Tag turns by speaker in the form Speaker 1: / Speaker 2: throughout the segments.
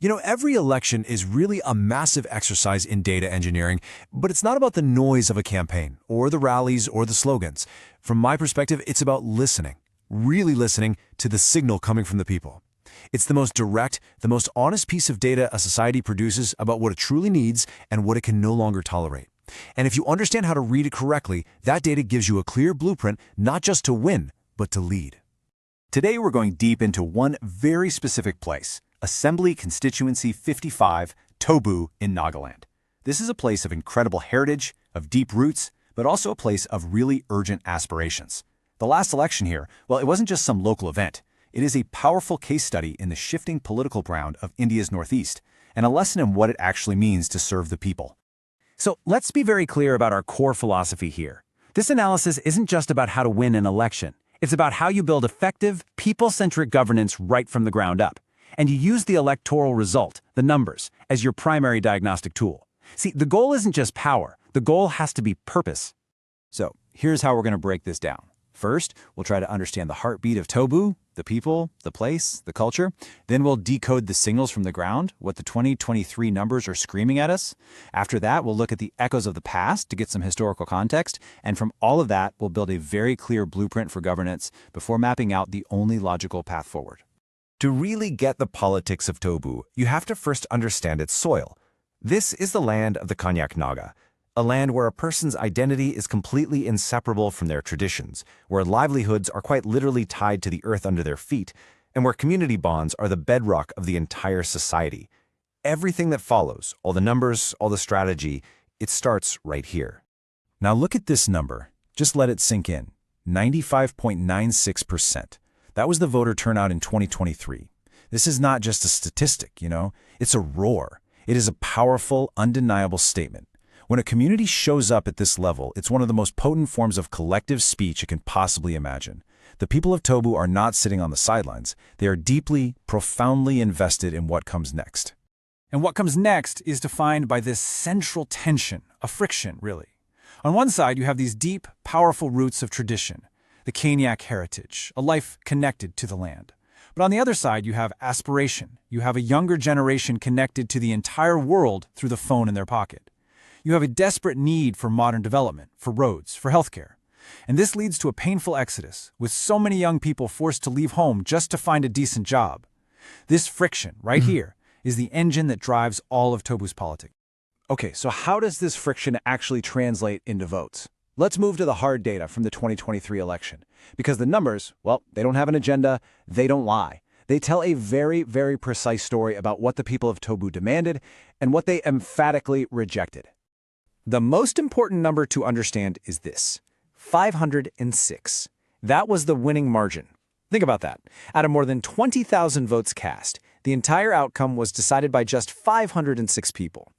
Speaker 1: Every election is really a massive exercise in data engineering, but it's not about the noise of a campaign, or the rallies, or the slogans. From my perspective, it's about listening, really listening to the signal coming from the people. It's the most direct, the most honest piece of data a society produces about what it truly needs and what it can no longer tolerate. And if you understand how to read it correctly, that data gives you a clear blueprint not just to win, but to lead.
Speaker 2: Today we're going deep into one very specific place, Assembly Constituency 55, Tobu in Nagaland. This is a place of incredible heritage, of deep roots, but also a place of really urgent aspirations. The last election here, well, it wasn't just some local event. It is a powerful case study in the shifting political ground of India's northeast, and a lesson in what it actually means to serve the people.
Speaker 3: So let's be very clear about our core philosophy here. This analysis isn't just about how to win an election. It's about how you build effective, people-centric governance right from the ground up. And you use the electoral result, the numbers, as your primary diagnostic tool. See, the goal isn't just power. The goal has to be purpose.
Speaker 2: So here's how we're going to break this down. First, we'll try to understand the heartbeat of Tobu, the people, the place, the culture. Then we'll decode the signals from the ground, what the 2023 numbers are screaming at us. After that, we'll look at the echoes of the past to get some historical context. And from all of that, we'll build a very clear blueprint for governance before mapping out the only logical path forward.
Speaker 4: To really get the politics of Tobu, you have to first understand its soil. This is the land of the Konyak Naga, a land where a person's identity is completely inseparable from their traditions, where livelihoods are quite literally tied to the earth under their feet, and where community bonds are the bedrock of the entire society. Everything that follows, all the numbers, all the strategy, it starts right here. Now look at this number. Just let it sink in. 95.96%. That was the voter turnout in 2023. This is not just a statistic, It's a roar. It is a powerful, undeniable statement. When a community shows up at this level, it's one of the most potent forms of collective speech it can possibly imagine. The people of Tobu are not sitting on the sidelines. They are deeply, profoundly invested in what comes next.
Speaker 3: And what comes next is defined by this central tension, a friction, really. On one side, you have these deep, powerful roots of tradition, the Konyak heritage, a life connected to the land. But on the other side, you have aspiration. You have a younger generation connected to the entire world through the phone in their pocket. You have a desperate need for modern development, for roads, for healthcare. And this leads to a painful exodus, with so many young people forced to leave home just to find a decent job. This friction, right here, is the engine that drives all of Tobu's politics.
Speaker 2: Okay, so how does this friction actually translate into votes? Let's move to the hard data from the 2023 election. Because the numbers, well, they don't have an agenda, they don't lie. They tell a very, very precise story about what the people of Tobu demanded and what they emphatically rejected. The most important number to understand is this: 506. That was the winning margin. Think about that. Out of more than 20,000 votes cast, the entire outcome was decided by just 506 people.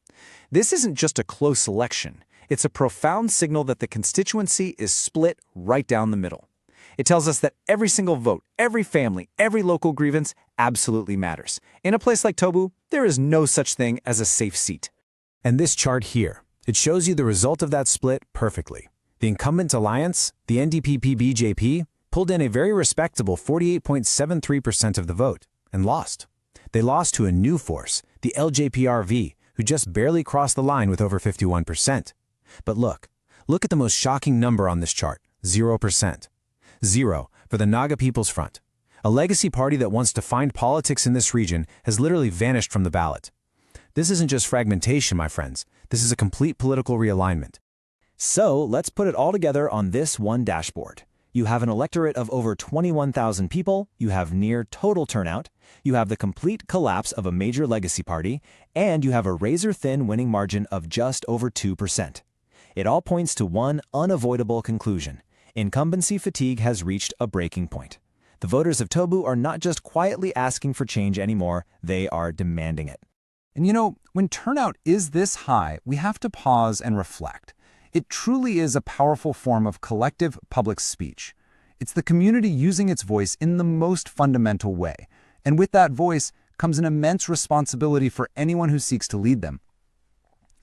Speaker 2: This isn't just a close election. It's a profound signal that the constituency is split right down the middle. It tells us that every single vote, every family, every local grievance absolutely matters. In a place like Tobu, there is no such thing as a safe seat.
Speaker 1: And this chart here, it shows you the result of that split perfectly. The incumbent alliance, the NDP-BJP, pulled in a very respectable 48.73% of the vote and lost. They lost to a new force, the LJPRV, who just barely crossed the line with over 51%. But look at the most shocking number on this chart, 0%. 0 for the Naga People's Front. A legacy party that wants to find politics in this region has literally vanished from the ballot. This isn't just fragmentation, my friends. This is a complete political realignment.
Speaker 4: So let's put it all together on this one dashboard. You have an electorate of over 21,000 people, you have near total turnout, you have the complete collapse of a major legacy party, and you have a razor-thin winning margin of just over 2%. It all points to one unavoidable conclusion. Incumbency fatigue has reached a breaking point. The voters of Tobu are not just quietly asking for change anymore, they are demanding it.
Speaker 5: And when turnout is this high, we have to pause and reflect. It truly is a powerful form of collective public speech. It's the community using its voice in the most fundamental way. And with that voice comes an immense responsibility for anyone who seeks to lead them.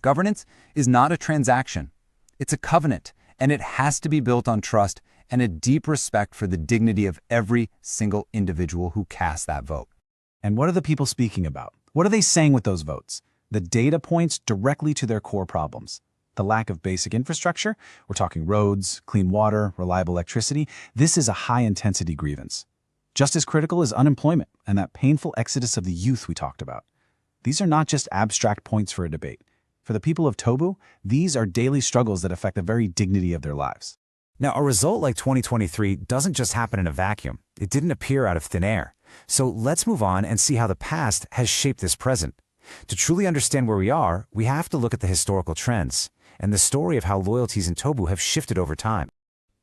Speaker 5: Governance is not a transaction. It's a covenant, and it has to be built on trust and a deep respect for the dignity of every single individual who casts that vote.
Speaker 3: And what are the people speaking about?
Speaker 2: What are they saying with those votes? The data points directly to their core problems. The lack of basic infrastructure, we're talking roads, clean water, reliable electricity, this is a high-intensity grievance. Just as critical is unemployment and that painful exodus of the youth we talked about. These are not just abstract points for a debate. For the people of Tobu, these are daily struggles that affect the very dignity of their lives.
Speaker 1: Now, a result like 2023 doesn't just happen in a vacuum. It didn't appear out of thin air. So let's move on and see how the past has shaped this present. To truly understand where we are, we have to look at the historical trends and the story of how loyalties in Tobu have shifted over time.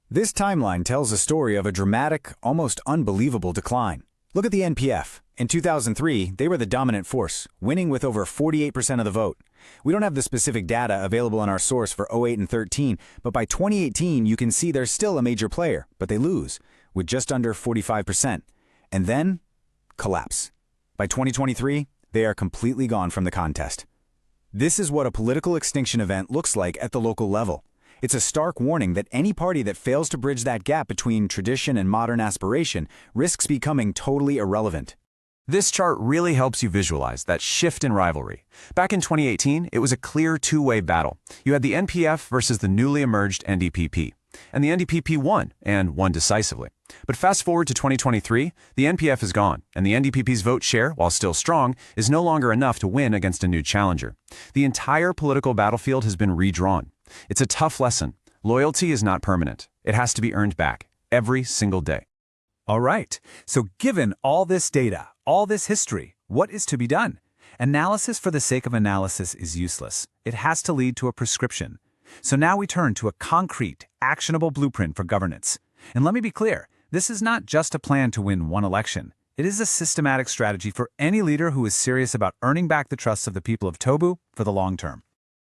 Speaker 1: This timeline tells a story of a dramatic, almost unbelievable decline. Look at the NPF. In 2003, they were the dominant force, winning with over 48% of the vote. We don't have the specific data available in our source for 08 and 13, but by 2018 you can see they're still a major player, but they lose, with just under 45%. And then, collapse. By 2023, they are completely gone from the contest. This is what a political extinction event looks like at the local level. It's a stark warning that any party that fails to bridge that gap between tradition and modern aspiration risks becoming totally irrelevant.
Speaker 4: This chart really helps you visualize that shift in rivalry. Back in 2018, it was a clear two-way battle. You had the NPF versus the newly emerged NDPP. And the NDPP won, and won decisively. But fast forward to 2023, the NPF is gone, and the NDPP's vote share, while still strong, is no longer enough to win against a new challenger. The entire political battlefield has been redrawn. It's a tough lesson. Loyalty is not permanent. It has to be earned back, every single day.
Speaker 2: All right, so given all this data, all this history, what is to be done? Analysis for the sake of analysis is useless. It has to lead to a prescription. So now we turn to a concrete, actionable blueprint for governance. And let me be clear, this is not just a plan to win one election. It is a systematic strategy for any leader who is serious about earning back the trust of the people of Tobu for the long term.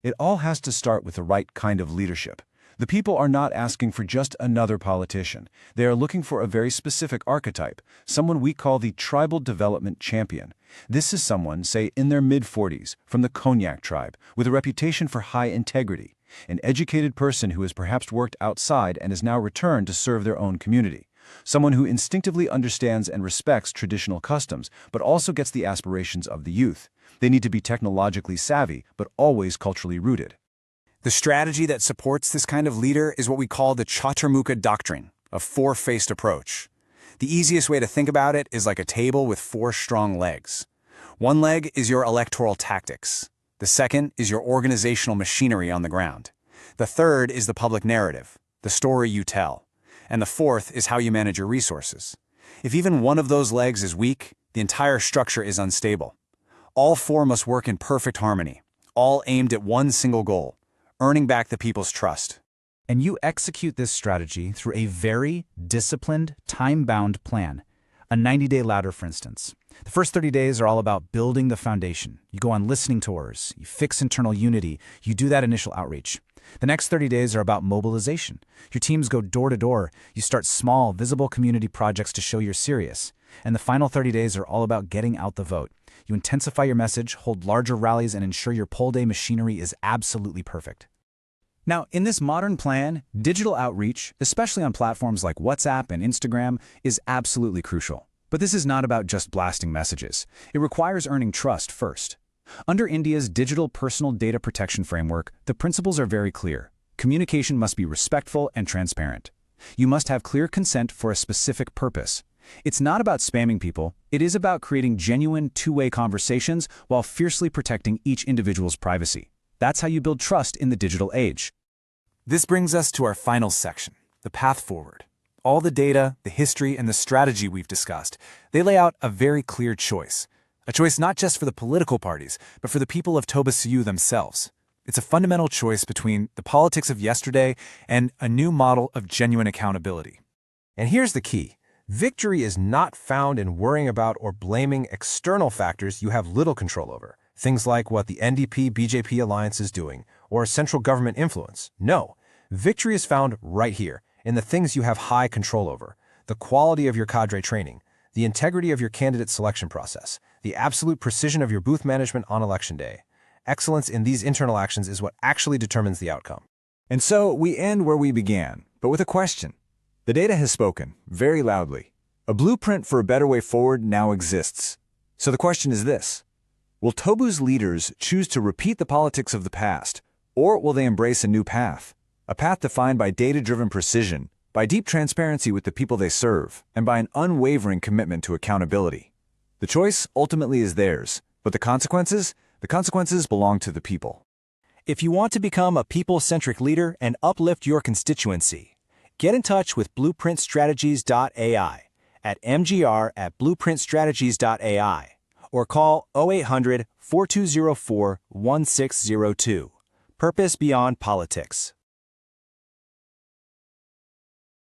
Speaker 6: It all has to start with the right kind of leadership. The people are not asking for just another politician. They are looking for a very specific archetype, someone we call the tribal development champion. This is someone, say, in their mid-40s, from the Konyak tribe, with a reputation for high integrity, an educated person who has perhaps worked outside and has now returned to serve their own community, someone who instinctively understands and respects traditional customs, but also gets the aspirations of the youth. They need to be technologically savvy, but always culturally rooted.
Speaker 2: The strategy that supports this kind of leader is what we call the Chaturmukha doctrine, a four-faced approach. The easiest way to think about it is like a table with four strong legs. One leg is your electoral tactics. The second is your organizational machinery on the ground. The third is the public narrative, the story you tell. And the fourth is how you manage your resources. If even one of those legs is weak, the entire structure is unstable. All four must work in perfect harmony, all aimed at one single goal: earning back the people's trust. And you execute this strategy through a very disciplined, time-bound plan. A 90-day ladder, for instance. The first 30 days are all about building the foundation. You go on listening tours, you fix internal unity, you do that initial outreach. The next 30 days are about mobilization. Your teams go door to door. You start small, visible community projects to show you're serious. And the final 30 days are all about getting out the vote. You intensify your message, hold larger rallies, and ensure your poll day machinery is absolutely perfect. Now, in this modern plan, digital outreach, especially on platforms like WhatsApp and Instagram, is absolutely crucial. But this is not about just blasting messages. It requires earning trust first. Under India's Digital Personal Data Protection Framework, the principles are very clear. Communication must be respectful and transparent. You must have clear consent for a specific purpose. It's not about spamming people. It is about creating genuine two-way conversations while fiercely protecting each individual's privacy. That's how you build trust in the digital age. This brings us to our final section, the path forward. All the data, the history, and the strategy we've discussed, they lay out a very clear choice. A choice not just for the political parties, but for the people of Tobu themselves. It's a fundamental choice between the politics of yesterday and a new model of genuine accountability.
Speaker 7: And here's the key. Victory is not found in worrying about or blaming external factors you have little control over. Things like what the NDP-BJP alliance is doing, or central government influence. No, victory is found right here, in the things you have high control over. The quality of your cadre training, the integrity of your candidate selection process, the absolute precision of your booth management on election day. Excellence in these internal actions is what actually determines the outcome.
Speaker 2: And so we end where we began, but with a question. The data has spoken, very loudly. A blueprint for a better way forward now exists. So the question is this: Will Tobu's leaders choose to repeat the politics of the past, or will they embrace a new path? A path defined by data-driven precision, by deep transparency with the people they serve, and by an unwavering commitment to accountability. The choice ultimately is theirs, but the consequences belong to the people.
Speaker 3: If you want to become a people-centric leader and uplift your constituency, get in touch with blueprintstrategies.ai at mgr@blueprintstrategies.ai or call 0800-4204-1602. Purpose Beyond Politics.